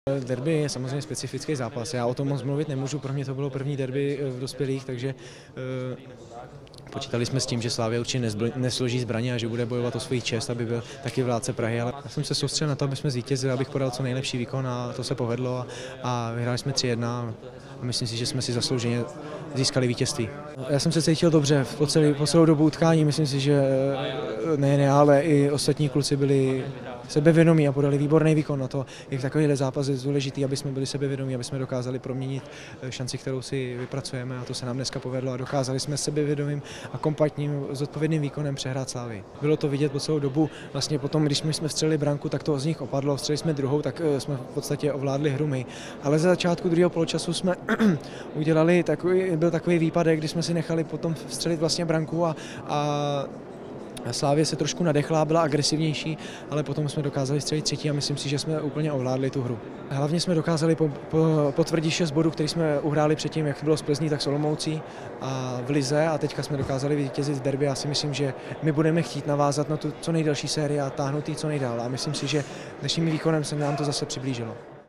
Derby je samozřejmě specifický zápas, já o tom moc mluvit nemůžu, pro mě to bylo první derby v dospělých, takže počítali jsme s tím, že Slavia určitě nesloží zbraně a že bude bojovat o svůj čest, aby byl taky vládce Prahy, ale já jsem se soustředil na to, aby jsme zvítězili, abych podal co nejlepší výkon a to se povedlo a vyhráli jsme 3-1 a myslím si, že jsme si zaslouženě získali vítězství. Já jsem se cítil dobře po celou dobu utkání, myslím si, že nejen já, ale i ostatní kluci byli sebevědomí a podali výborný výkon na to, jak takovýhle zápas je důležitý, aby jsme byli sebevědomí, aby jsme dokázali proměnit šanci, kterou si vypracujeme a to se nám dneska povedlo a dokázali jsme sebevědomým a kompaktním zodpovědným výkonem přehrát Slavii. Bylo to vidět po celou dobu, vlastně potom, když jsme vstřelili branku, tak to z nich opadlo, vstřelili jsme druhou, tak jsme v podstatě ovládli hru my. Ale za začátku druhého poločasu jsme udělali byl takový výpadek, kdy jsme si nechali potom vstřelit vlastně branku a Slavie se trošku nadechla, byla agresivnější, ale potom jsme dokázali střelit třetí a myslím si, že jsme úplně ovládli tu hru. Hlavně jsme dokázali potvrdit 6 bodů, které jsme uhráli předtím, jak bylo z Plzní, tak s Olomoucí a v lize a teďka jsme dokázali vytězit v derby. Já si myslím, že my budeme chtít navázat na tu co nejdelší sérii a táhnout ji co nejdál a myslím si, že dnešním výkonem se nám to zase přiblížilo.